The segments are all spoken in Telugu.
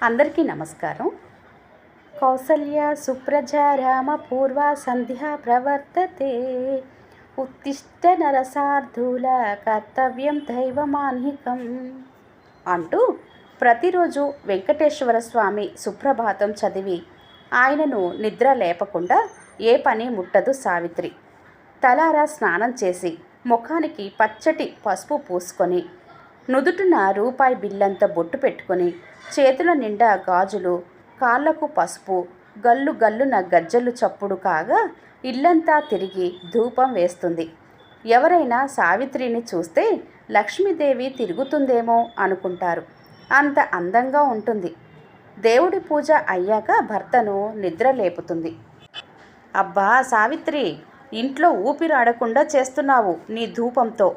అందరికీ నమస్కారం. కౌసల్య సుప్రజా రామ పూర్వ సంధ్యా ప్రవర్తతే ఉత్తిష్ట నరసార్థూల కర్తవ్యం దైవమాన్హికం అంటూ ప్రతిరోజు వెంకటేశ్వర స్వామి సుప్రభాతం చదివి ఆయనను నిద్ర లేపకుండా ఏ పని ముట్టదు సావిత్రి. తలారా స్నానం చేసి ముఖానికి పచ్చటి పసుపు పూసుకొని నుదుటిన రూపాయి బిల్లంత బొట్టు పెట్టుకొని చేతుల నిండా గాజులు, కాళ్లకు పసుపు, గల్లు గల్లున గజ్జలు చప్పుడు కాగా ఇల్లంతా తిరిగి ధూపం వేస్తుంది. ఎవరైనా సావిత్రిని చూస్తే లక్ష్మీదేవి తిరుగుతుందేమో అనుకుంటారు. అంత అందంగా ఉంటుంది. దేవుడి పూజ అయ్యాక భర్తను నిద్ర లేపుతుంది. అబ్బా సావిత్రి, ఇంట్లో ఊపిరాడకుండా చేస్తున్నావు నీ ధూపంతో.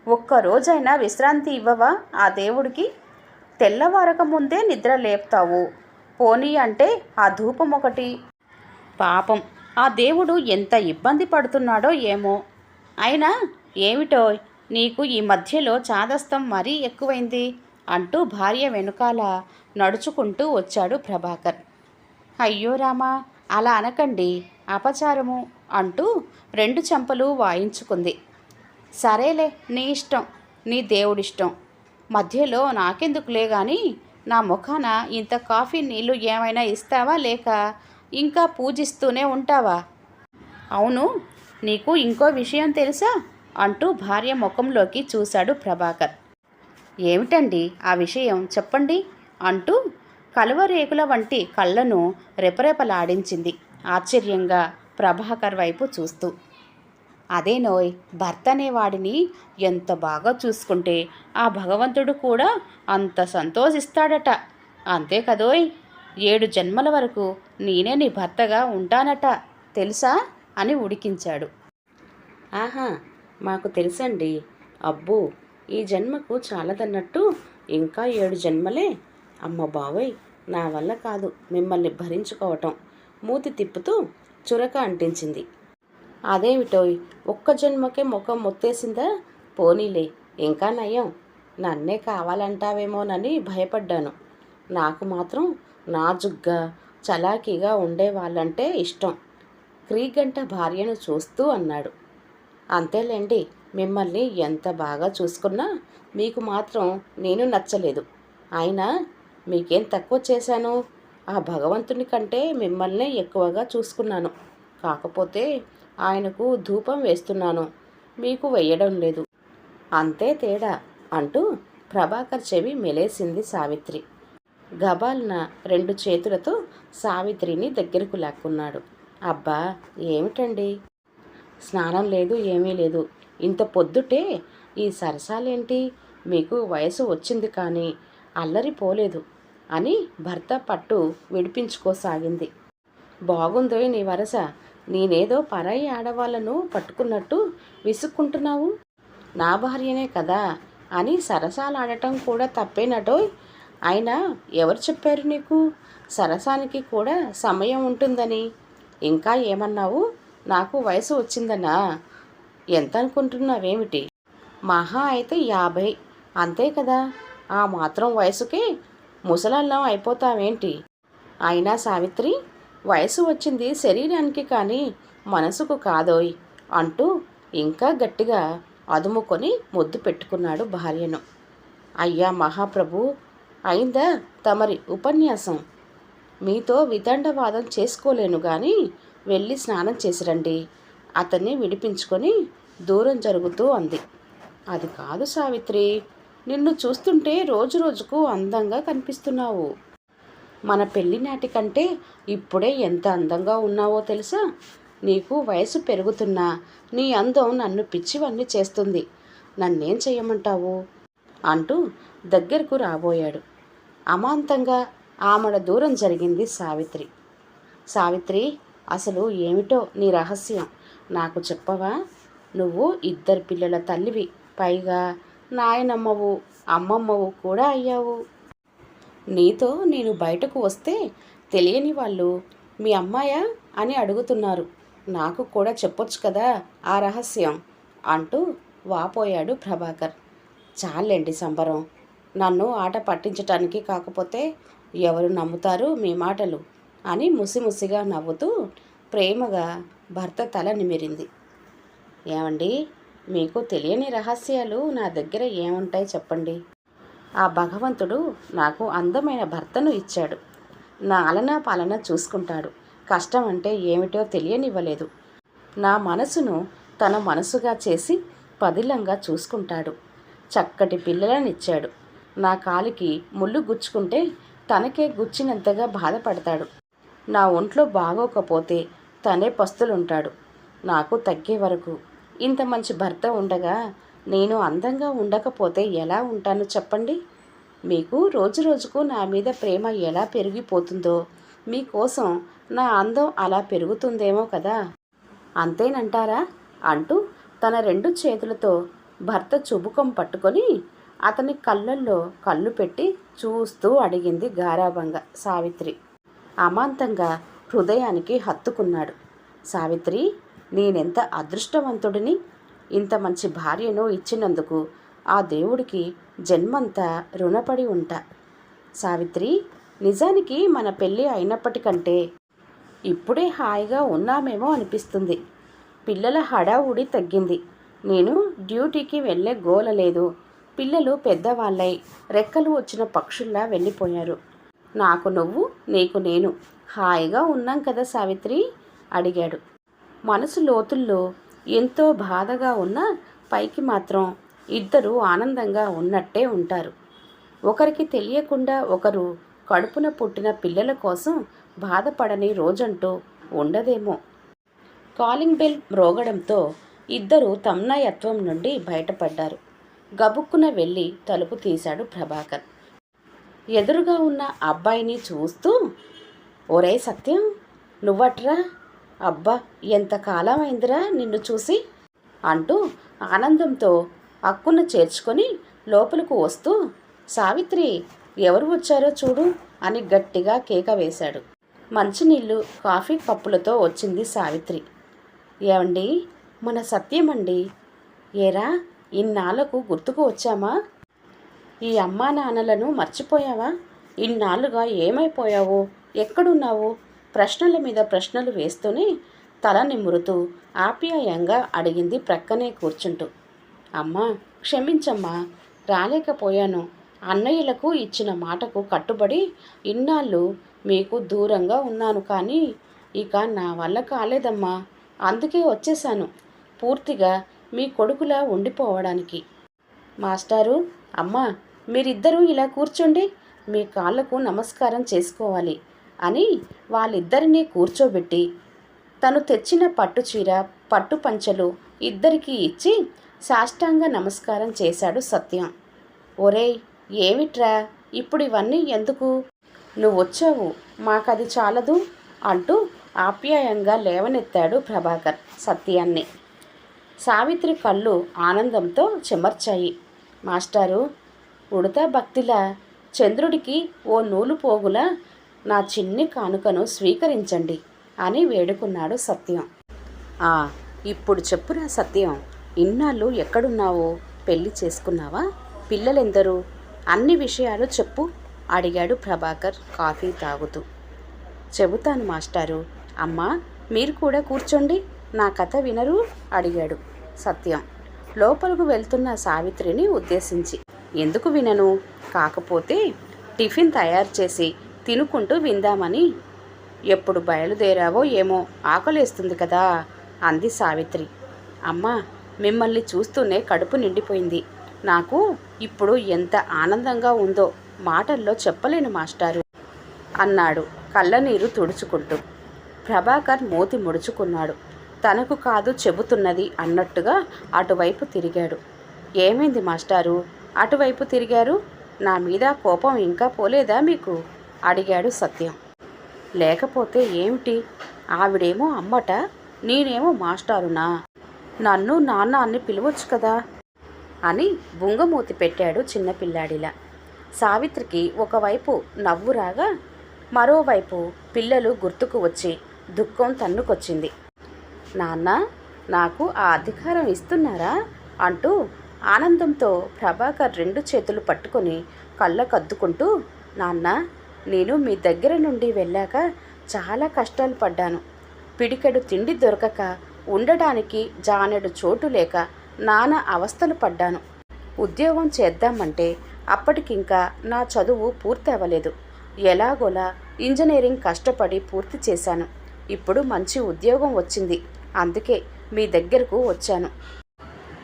ఒక్కరోజైనా విశ్రాంతి ఇవ్వవా ఆ దేవుడికి? తెల్లవారక ముందే నిద్ర లేపుతావు. పోనీ అంటే ఆ ధూపం ఒకటి. పాపం ఆ దేవుడు ఎంత ఇబ్బంది పడుతున్నాడో ఏమో. అయినా ఏమిటో నీకు ఈ మధ్యలో చాదస్తం మరీ ఎక్కువైంది అంటూ భార్య వెనుకాల నడుచుకుంటూ వచ్చాడు ప్రభాకర్. అయ్యో రామా, అలా అనకండి, అపచారము అంటూ 2 చెంపలు వాయించుకుంది. సరేలే, నీ ఇష్టం, నీ దేవుడిష్టం. మధ్యలో నాకెందుకులే గాని నా ముఖాన ఇంత కాఫీ నీళ్ళు ఏమైనా ఇస్తావా, లేక ఇంకా పూజిస్తూనే ఉంటావా? అవును, నీకు ఇంకో విషయం తెలుసా అంటూ భార్య ముఖంలోకి చూశాడు ప్రభాకర్. ఏమిటండి ఆ విషయం, చెప్పండి అంటూ కలువరేకుల వంటి కళ్ళను రెపరెపలాడించింది ఆశ్చర్యంగా ప్రభాకర్ వైపు చూస్తూ. అదేనోయ్, భర్త అనేవాడిని ఎంత బాగా చూసుకుంటే ఆ భగవంతుడు కూడా అంత సంతోషిస్తాడట. అంతే కదోయ్, 7 జన్మల వరకు నేనే నీ భర్తగా ఉంటానట తెలుసా అని ఉడికించాడు. ఆహా, మాకు తెలుసండి. అబ్బో, ఈ జన్మకు చాలదన్నట్టు ఇంకా 7 జన్మలే. అమ్మ బావోయ్, నా వల్ల కాదు మిమ్మల్ని భరించుకోవటం. మూతి తిప్పుతూ చురక అంటించింది. అదేమిటోయ్, ఒక్క జన్మకే ముఖం మొత్తేసిందా? పోనీలే, ఇంకా నయం. నన్నే కావాలంటావేమోనని భయపడ్డాను. నాకు మాత్రం నాజుగ్గా చలాకీగా ఉండేవాళ్ళంటే ఇష్టం. క్రీగంట భార్యను చూస్తూ అన్నాడు. అంతేలేండి, మిమ్మల్ని ఎంత బాగా చూసుకున్నా మీకు మాత్రం నేను నచ్చలేదు. అయినా మీకేం తక్కువ చేశాను? ఆ భగవంతుని కంటే మిమ్మల్నే ఎక్కువగా చూసుకున్నాను. కాకపోతే ఆయనకు ధూపం వేస్తున్నాను, మీకు వేయడం లేదు, అంతే తేడా అంటూ ప్రభాకర్ చెవి మెలేసింది సావిత్రి. గబాల్న 2 చేతులతో సావిత్రిని దగ్గరకు లాక్కున్నాడు. అబ్బా ఏమిటండి, స్నానం లేదు, ఏమీ లేదు. ఇంత పొద్దుటే ఈ సరసాలేంటి? మీకు వయసు వచ్చింది కానీ అల్లరి పోలేదు అని భర్త పట్టు విడిపించుకోసాగింది. బాగుందో నీ వరస. నేనేదో పరాయి ఆడవాళ్ళను పట్టుకున్నట్టు విసుక్కుంటున్నావు. నా భార్యనే కదా అని సరసాలాడటం కూడా తప్పేనటోయ్. అయినా ఎవరు చెప్పారు నీకు సరసానికి కూడా సమయం ఉంటుందని? ఇంకా ఏమన్నావు? నాకు వయసు వచ్చిందనా? ఎంత అనుకుంటున్నావేమిటి? మహా అయితే 50, అంతే కదా. ఆ మాత్రం వయసుకే ముసలల్లం అయిపోతావేంటి? అయినా సావిత్రి, వయసు వచ్చింది శరీరానికి కానీ మనసుకు కాదోయ్ అంటూ ఇంకా గట్టిగా అదుముకొని ముద్దు పెట్టుకున్నాడు భార్యను. అయ్యా మహాప్రభు, అయిందా తమరి ఉపన్యాసం? మీతో వితండవాదం చేసుకోలేను కానీ వెళ్ళి స్నానం చేసిరండి. అతన్ని విడిపించుకొని దూరం జరుగుతూ అంది. అది కాదు సావిత్రి, నిన్ను చూస్తుంటే రోజు రోజుకు అందంగా కనిపిస్తున్నావు. మన పెళ్ళినాటి కంటే ఇప్పుడే ఎంత అందంగా ఉన్నావో తెలుసా? నీకు వయసు పెరుగుతున్నా నీ అందం నన్ను పిచ్చివన్నీ చేస్తుంది. నన్నేం చెయ్యమంటావు అంటూ దగ్గరకు రాబోయాడు. అమాంతంగా ఆమెడ దూరం జరిగింది సావిత్రి. సావిత్రి, అసలు ఏమిటో నీ రహస్యం నాకు చెప్పవా? నువ్వు 2 పిల్లల తల్లివి, పైగా నాయనమ్మవు, అమ్మమ్మవు కూడా అయ్యావు. నీతో నేను బయటకు వస్తే తెలియని వాళ్ళు మీ అమ్మాయా అని అడుగుతున్నారు. నాకు కూడా చెప్పొచ్చు కదా ఆ రహస్యం అంటూ వాపోయాడు ప్రభాకర్. చాలండి సంబరం, నన్ను ఆట పట్టించటానికి కాకపోతే ఎవరు నమ్ముతారు మీ మాటలు అని ముసిముసిగా నవ్వుతూ ప్రేమగా భర్త తల నిమిరింది. ఏమండి, మీకు తెలియని రహస్యాలు నా దగ్గర ఏముంటాయి చెప్పండి. ఆ భగవంతుడు నాకు అందమైన భర్తను ఇచ్చాడు. నా అలనా పాలన చూసుకుంటాడు. కష్టం అంటే ఏమిటో తెలియనివ్వలేదు. నా మనసును తన మనసుగా చేసి పదిలంగా చూసుకుంటాడు. చక్కటి పిల్లలనిచ్చాడు. నా కాలికి ముళ్ళు గుచ్చుకుంటే తనకే గుచ్చినంతగా బాధపడతాడు. నా ఒంట్లో బాగోకపోతే తనే పస్తులుంటాడు. నాకు తగ్గే వరకు. ఇంత మంచి భర్త ఉండగా నేను అందంగా ఉండకపోతే ఎలా ఉంటాను చెప్పండి. మీకు రోజు రోజుకు నా మీద ప్రేమ ఎలా పెరిగిపోతుందో మీకోసం నా అందం అలా పెరుగుతుందేమో కదా, అంతేనంటారా అంటూ తన 2 చేతులతో భర్త చుబుకం పట్టుకొని అతని కళ్ళల్లో కళ్ళు పెట్టి చూస్తూ అడిగింది గారాబంగా సావిత్రి. అమాంతంగా హృదయానికి హత్తుకున్నాడు. సావిత్రి, నేనెంత అదృష్టవంతుడిని. ఇంత మంచి భార్యను ఇచ్చినందుకు ఆ దేవుడికి జన్మంతా రుణపడి ఉంటా. సావిత్రి, నిజానికి మన పెళ్ళి అయినప్పటికంటే ఇప్పుడే హాయిగా ఉన్నామేమో అనిపిస్తుంది. పిల్లల హడావుడి తగ్గింది. నేను డ్యూటీకి వెళ్ళే గోల లేదు. పిల్లలు పెద్దవాళ్ళై రెక్కలు వచ్చిన పక్షుల్లా వెళ్ళిపోయారు. నాకు నువ్వు, నీకు నేను హాయిగా ఉన్నాం కదా సావిత్రి అడిగాడు. మనసు లోతుల్లో ఎంతో బాధగా ఉన్నా పైకి మాత్రం ఇద్దరు ఆనందంగా ఉన్నట్టే ఉంటారు. ఒకరికి తెలియకుండా ఒకరు కడుపున పుట్టిన పిల్లల కోసం బాధపడని రోజంటూ ఉండదేమో. కాలింగ్ బెల్ మ్రోగడంతో ఇద్దరు తమ్నాయత్వం నుండి బయటపడ్డారు. గబుక్కున వెళ్ళి తలుపు తీశాడు ప్రభాకర్. ఎదురుగా ఉన్న అబ్బాయిని చూస్తూ, ఒరే సత్యం, నువ్వట్రా? అబ్బా, ఎంతకాలం అయిందిరా నిన్ను చూసి అంటూ ఆనందంతో అక్కున చేర్చుకొని లోపలకు వస్తూ, సావిత్రి, ఎవరు వచ్చారో చూడు అని గట్టిగా కేక వేశాడు. మంచినీళ్ళు కాఫీ కప్పులతో వచ్చింది సావిత్రి. ఏమండి, మన సత్యమండి. ఏరా, ఇన్నాళ్లకు గుర్తుకు వచ్చామా? ఈ అమ్మా నాన్నలను మర్చిపోయావా? ఇన్నాళ్ళుగా ఏమైపోయావో, ఎక్కడున్నావో ప్రశ్నల మీద ప్రశ్నలు వేస్తూనే తల నిమురుతూ ఆప్యాయంగా అడిగింది ప్రక్కనే కూర్చుంటూ. అమ్మా, క్షమించమ్మా, రాలేకపోయాను. అన్నయ్యలకు ఇచ్చిన మాటకు కట్టుబడి ఇన్నాళ్ళు మీకు దూరంగా ఉన్నాను. కానీ ఇక నా వల్ల కాలేదమ్మా. అందుకే వచ్చేశాను, పూర్తిగా మీ కొడుకులా ఉండిపోవడానికి. మాస్టారు, అమ్మా, మీరిద్దరూ ఇలా కూర్చోండి, మీ కాళ్ళకు నమస్కారం చేసుకోవాలి అని వాళ్ళిద్దరినీ కూర్చోబెట్టి తను తెచ్చిన పట్టుచీర, పట్టు పంచలు ఇద్దరికీ ఇచ్చి సాష్టాంగ నమస్కారం చేశాడు సత్యం. ఒరేయ్, ఏమిట్రా ఇప్పుడు ఇవన్నీ ఎందుకు? నువ్వొచ్చావు, మాకది చాలదు అంటూ ఆప్యాయంగా లేవనెత్తాడు ప్రభాకర్ సత్యాన్ని. సావిత్రి కళ్ళు ఆనందంతో చెమర్చాయి. మాస్టారు, ఉడతా భక్తిలా చంద్రుడికి ఓ నూలు పోగులా నా చిన్ని కానుకను స్వీకరించండి అని వేడుకున్నాడు సత్యం. ఇప్పుడు చెప్పురా సత్యం, ఇన్నాళ్ళు ఎక్కడున్నావో? పెళ్లి చేసుకున్నావా? పిల్లలెందరూ? అన్ని విషయాలు చెప్పు అడిగాడు ప్రభాకర్ కాఫీ తాగుతూ. చెబుతాను మాస్టారు. అమ్మా, మీరు కూడా కూర్చోండి, నా కథ వినరు అడిగాడు సత్యం లోపలకు వెళ్తున్న సావిత్రిని ఉద్దేశించి. ఎందుకు వినను, కాకపోతే టిఫిన్ తయారు చేసి తినుకుంటూ విందామని. ఎప్పుడు బయలుదేరావో ఏమో, ఆకలేస్తుంది కదా అంది సావిత్రి. అమ్మా, మిమ్మల్ని చూస్తూనే కడుపు నిండిపోయింది. నాకు ఇప్పుడు ఎంత ఆనందంగా ఉందో మాటల్లో చెప్పలేను మాస్టారు అన్నాడు కళ్ళనీరు తుడుచుకుంటూ. ప్రభాకర్ మూతి ముడుచుకున్నాడు. తనకు కాదు చెబుతున్నది అన్నట్టుగా అటువైపు తిరిగాడు. ఏమైంది మాస్టారు, అటువైపు తిరిగారు? నా మీద కోపం ఇంకా పోలేదా మీకు అడిగాడు సత్యం. లేకపోతే ఏమిటి, ఆవిడేమో అమ్మట, నేనేమో మాస్టారునా? నన్ను నాన్న అని పిలవచ్చు కదా అని బుంగమూతి పెట్టాడు చిన్నపిల్లాడిలా. సావిత్రికి ఒకవైపు నవ్వు రాగా మరోవైపు పిల్లలు గుర్తుకు వచ్చి దుఃఖం తన్నుకొచ్చింది. నాన్న, నాకు ఆ అధికారం ఇస్తున్నారా అంటూ ఆనందంతో ప్రభాకర్ 2 చేతులు పట్టుకొని కళ్ళకద్దుకుంటూ, నాన్న, నేను మీ దగ్గర నుండి వెళ్ళాక చాలా కష్టాలు పడ్డాను. పిడికెడు తిండి దొరకక, ఉండడానికి జానెడు చోటు లేక నానా అవస్థలు పడ్డాను. ఉద్యోగం చేద్దామంటే అప్పటికింకా నా చదువు పూర్తి అవ్వలేదు. ఎలాగోలా ఇంజనీరింగ్ కష్టపడి పూర్తి చేశాను. ఇప్పుడు మంచి ఉద్యోగం వచ్చింది. అందుకే మీ దగ్గరకు వచ్చాను.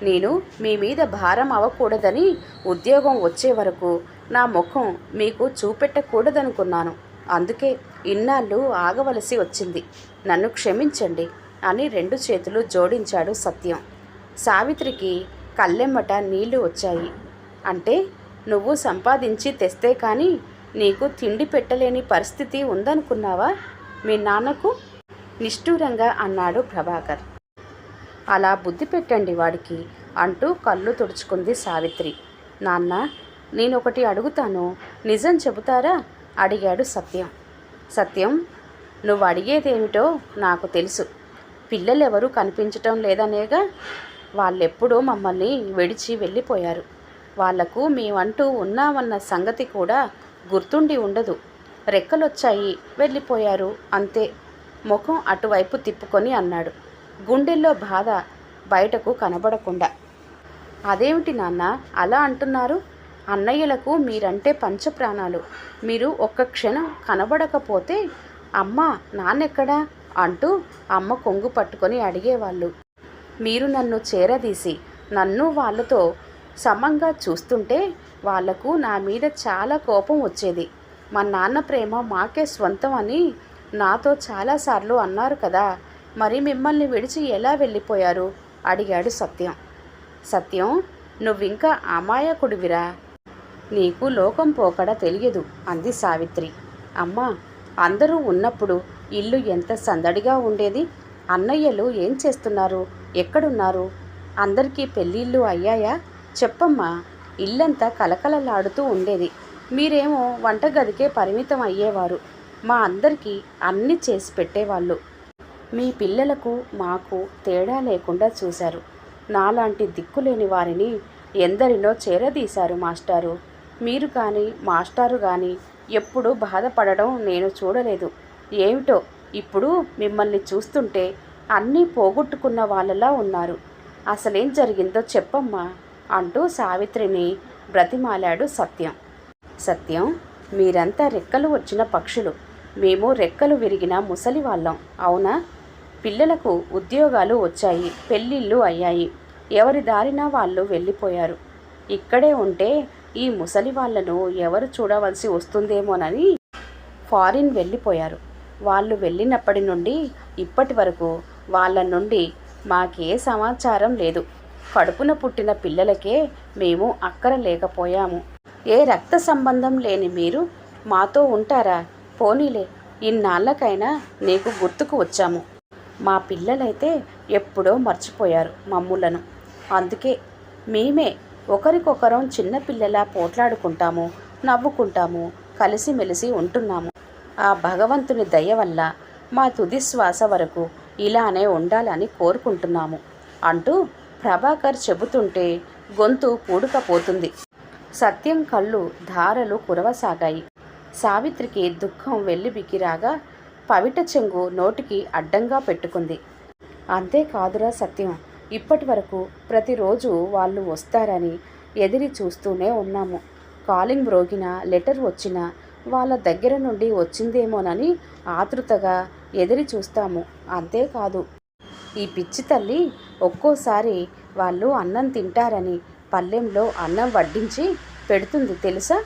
నేను మీ మీద భారం అవ్వకూడదని ఉద్యోగం వచ్చే వరకు నా ముఖం మీకు చూపెట్టకూడదనుకున్నాను. అందుకే ఇన్నాళ్ళు ఆగవలసి వచ్చింది. నన్ను క్షమించండి అని 2 చేతులు జోడించాడు సత్యం. సావిత్రికి కళ్ళెమ్మట నీళ్లు వచ్చాయి. అంటే నువ్వు సంపాదించి తెస్తే కానీ నీకు తిండి పెట్టలేని పరిస్థితి ఉందనుకున్నావా మీ నాన్నకు? నిష్ఠూరంగా అన్నాడు ప్రభాకర్. అలా బుద్ధి పెట్టండి వాడికి అంటూ కళ్ళు తుడుచుకుంది సావిత్రి. నాన్న, నేనొకటి అడుగుతాను, నిజం చెబుతారా అడిగాడు సత్యం. సత్యం, నువ్వు అడిగేదేమిటో నాకు తెలుసు. పిల్లలెవరూ కనిపించటం లేదనేగా. వాళ్ళెప్పుడూ మమ్మల్ని విడిచి వెళ్ళిపోయారు. వాళ్లకు మేమంటూ ఉన్నామన్న సంగతి కూడా గుర్తుండి ఉండదు. రెక్కలొచ్చాయి, వెళ్ళిపోయారు, అంతే. ముఖం అటువైపు తిప్పుకొని అన్నాడు, గుండెల్లో బాధ బయటకు కనబడకుండా. అదేమిటి నాన్న అలా అంటున్నారు? అన్నయ్యలకు మీరంటే పంచప్రాణాలు. మీరు ఒక్క క్షణం కనబడకపోతే అమ్మ, నాన్నెక్కడా అంటూ అమ్మ కొంగు పట్టుకొని అడిగేవాళ్ళు. మీరు నన్ను చేరదీసి నన్ను వాళ్ళతో సమంగా చూస్తుంటే వాళ్లకు నా మీద చాలా కోపం వచ్చేది. మా నాన్న ప్రేమ మాకే స్వంతం అని నాతో చాలాసార్లు అన్నారు కదా. మరి మిమ్మల్ని విడిచి ఎలా వెళ్ళిపోయారు అడిగాడు సత్యం. సత్యం, నువ్వింకా అమాయకుడివిరా. నీకు లోకం పోకడ తెలియదు అంది సావిత్రి. అమ్మా, అందరూ ఉన్నప్పుడు ఇల్లు ఎంత సందడిగా ఉండేది. అన్నయ్యలు ఏం చేస్తున్నారు, ఎక్కడున్నారు? అందరికీ పెళ్ళిళ్ళు అయ్యాయా? చెప్పమ్మా. ఇల్లంతా కలకలలాడుతూ ఉండేది. మీరేమో వంటగదికే పరిమితం అయ్యేవారు. మా అందరికీ అన్నీ చేసి పెట్టేవాళ్ళు. మీ పిల్లలకు మాకు తేడా లేకుండా చూశారు. నాలాంటి దిక్కులేని వారిని ఎందరినో చేరదీశారు మాస్టారు. మీరు కానీ మాస్టారు కానీ ఎప్పుడూ బాధపడడం నేను చూడలేదు. ఏమిటో ఇప్పుడు మిమ్మల్ని చూస్తుంటే అన్నీ పోగొట్టుకున్న వాళ్ళలా ఉన్నారు. అసలేం జరిగిందో చెప్పమ్మా అంటూ సావిత్రిని బ్రతిమాలాడు సత్యం. సత్యం, మీరంతా రెక్కలు వచ్చిన పక్షులు. మేము రెక్కలు విరిగిన ముసలి వాళ్ళం, అవునా? పిల్లలకు ఉద్యోగాలు వచ్చాయి, పెళ్ళిళ్ళు అయ్యాయి. ఎవరి దారిన వాళ్ళు వెళ్ళిపోయారు. ఇక్కడే ఉంటే ఈ ముసలి వాళ్లను ఎవరు చూడవలసి వస్తుందేమోనని ఫారిన్ వెళ్ళిపోయారు. వాళ్ళు వెళ్ళినప్పటి నుండి ఇప్పటి వరకు వాళ్ళ నుండి మాకే సమాచారం లేదు. కడుపున పుట్టిన పిల్లలకే మేము అక్కర లేకపోయాము. ఏ రక్త సంబంధం లేని మీరు మాతో ఉంటారా? పోనీలే, ఇన్నాళ్ళకైనా నీకు గుర్తుకు వచ్చాము. మా పిల్లలైతే ఎప్పుడో మర్చిపోయారు మమ్ములను. అందుకే మేమే ఒకరికొకరం చిన్నపిల్లలా పోట్లాడుకుంటాము, నవ్వుకుంటాము, కలిసిమెలిసి ఉంటున్నాము. ఆ భగవంతుని దయ వల్ల మా తుది శ్వాస వరకు ఇలానే ఉండాలని కోరుకుంటున్నాము అంటూ ప్రభాకర్ చెబుతుంటే గొంతు పూడుకపోతుంది. సత్యం కళ్ళు ధారలు కురవసాగాయి. సావిత్రికి దుఃఖం వెల్లిబిక్కిరాగా పవిట చెంగు నోటికి అడ్డంగా పెట్టుకుంది. అంతేకాదురా సత్యం, ఇప్పటి వరకు ప్రతిరోజు వాళ్ళు వస్తారని ఎదిరి చూస్తూనే ఉన్నాము. కాలింగ్ మ్రోగినా, లెటర్ వచ్చినా వాళ్ళ దగ్గర నుండి వచ్చిందేమోనని ఆతృతగా ఎదిరి చూస్తాము. అంతేకాదు, ఈ పిచ్చి తల్లి ఒక్కోసారి వాళ్ళు అన్నం తింటారని పళ్ళెంలో అన్నం వడ్డించి పెడుతుంది తెలుసా?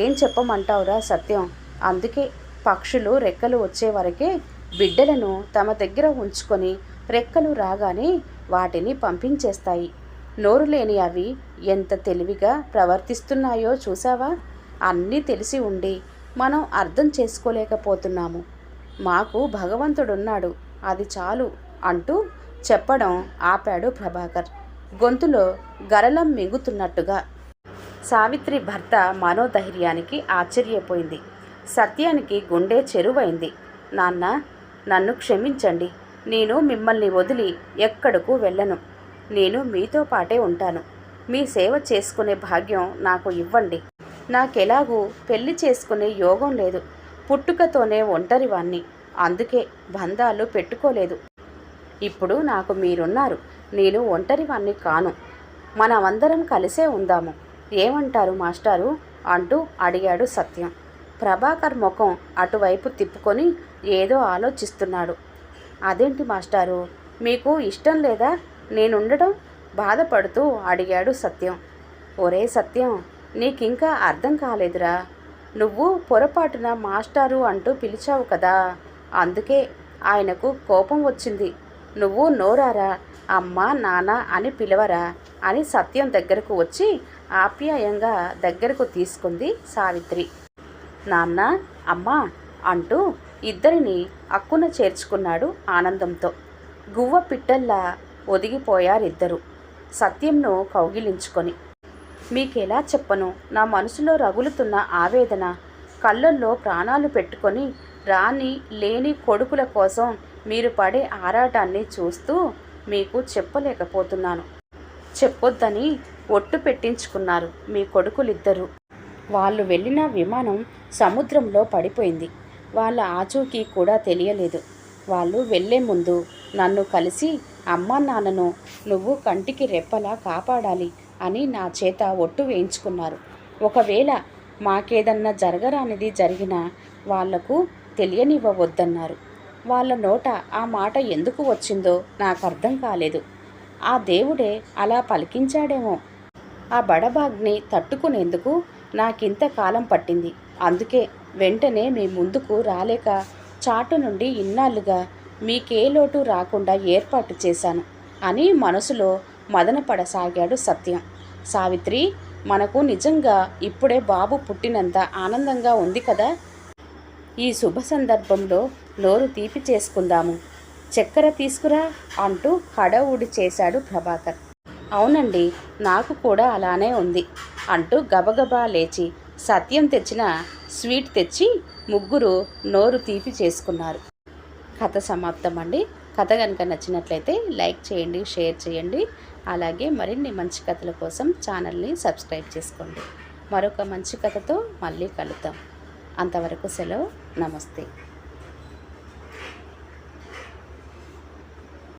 ఏం చెప్పమంటావురా సత్యం? అందుకే పక్షులు రెక్కలు వచ్చే వరకే బిడ్డలను తమ దగ్గర ఉంచుకొని రెక్కలు రాగానే వాటిని పంపించేస్తాయి. నోరు లేని అవి ఎంత తెలివిగా ప్రవర్తిస్తున్నాయో చూసావా? అన్నీ తెలిసి ఉండి మనం అర్థం చేసుకోలేకపోతున్నాము. మాకు భగవంతుడున్నాడు, అది చాలు అంటూ చెప్పడం ఆపాడు ప్రభాకర్, గొంతులో గరళం మింగుతున్నట్టుగా. సావిత్రి భర్త మనోధైర్యానికి ఆశ్చర్యపోయింది. సత్యానికి గుండె చెరువైంది. నాన్న, నన్ను క్షమించండి. నేను మిమ్మల్ని వదిలి ఎక్కడకు వెళ్ళను. నేను మీతో పాటే ఉంటాను. మీ సేవ చేసుకునే భాగ్యం నాకు ఇవ్వండి. నాకెలాగూ పెళ్లి చేసుకునే యోగం లేదు. పుట్టుకతోనే ఒంటరివాణ్ణి. అందుకే బంధాలు పెట్టుకోలేదు. ఇప్పుడు నాకు మీరున్నారు. నేను ఒంటరివాణ్ణి కాను. మనమందరం కలిసే ఉందాము. ఏమంటారు మాస్టారు అంటూ అడిగాడు సత్యం. ప్రభాకర్ ముఖం అటువైపు తిప్పుకొని ఏదో ఆలోచిస్తున్నాడు. అదేంటి మాస్టారు, మీకు ఇష్టం లేదా నేనుండడం? బాధపడుతూ అడిగాడు సత్యం. ఒరే సత్యం, నీకింకా అర్థం కాలేదురా. నువ్వు పొరపాటున మాస్టారు అంటూ పిలిచావు కదా, అందుకే ఆయనకు కోపం వచ్చింది. నువ్వు నోరారా అమ్మ నాన్న అని పిలవరా అని సత్యం దగ్గరకు వచ్చి ఆప్యాయంగా దగ్గరకు తీసుకుంది సావిత్రి. నాన్న అమ్మ అంటూ ఇద్దరిని అక్కున చేర్చుకున్నాడు ఆనందంతో. గువ్వ పిట్టల్లా ఒదిగిపోయారిద్దరూ సత్యంను కౌగిలించుకొని. మీకెలా చెప్పను నా మనసులో రగులుతున్న ఆవేదన. కళ్ళల్లో ప్రాణాలు పెట్టుకొని రాని లేని కొడుకుల కోసం మీరు పడే ఆరాటాన్ని చూస్తూ మీకు చెప్పలేకపోతున్నాను. చెప్పొద్దని ఒట్టు పెట్టించుకున్నారు మీ కొడుకులిద్దరూ. వాళ్ళు వెళ్ళిన విమానం సముద్రంలో పడిపోయింది. వాళ్ళ ఆచూకీ కూడా తెలియలేదు. వాళ్ళు వెళ్ళే ముందు నన్ను కలిసి అమ్మా నాన్నను నువ్వు కంటికి రెప్పలా కాపాడాలి అని నా చేత ఒట్టు వేయించుకున్నారు. ఒకవేళ మాకేదన్నా జరగరానిది జరిగినా వాళ్లకు తెలియనివ్వవద్దన్నారు. వాళ్ళ నోట ఆ మాట ఎందుకు వచ్చిందో నాకు అర్థం కాలేదు. ఆ దేవుడే అలా పలికించాడేమో. ఆ బడబాగ్ని తట్టుకునేందుకు నాకింత కాలం పట్టింది. అందుకే వెంటనే మీ ముందుకు రాలేక చాటు నుండి ఇన్నాళ్ళుగా మీకే లోటు రాకుండా ఏర్పాటు చేశాను అని మనసులో మదనపడసాగాడు సత్యం. సావిత్రి, మనకు నిజంగా ఇప్పుడే బాబు పుట్టినంత ఆనందంగా ఉంది కదా. ఈ శుభ సందర్భంలో నోరు తీపి చేసుకుందాము. చక్కెర తీసుకురా అంటూ హడావుడి చేశాడు ప్రభాకర్. అవునండి, నాకు కూడా అలానే ఉంది అంటూ గబగబా లేచి సత్యం తెచ్చిన స్వీట్ తెచ్చి ముగ్గురు నోరు తీపి చేసుకున్నారు. కథ సమాప్తం అండి. కథ కనుక నచ్చినట్లయితే లైక్ చేయండి, షేర్ చేయండి. అలాగే మరిన్ని మంచి కథల కోసం ఛానల్ని సబ్స్క్రైబ్ చేసుకోండి. మరొక మంచి కథతో మళ్ళీ కలుద్దాం. అంతవరకు సెలవు. నమస్తే.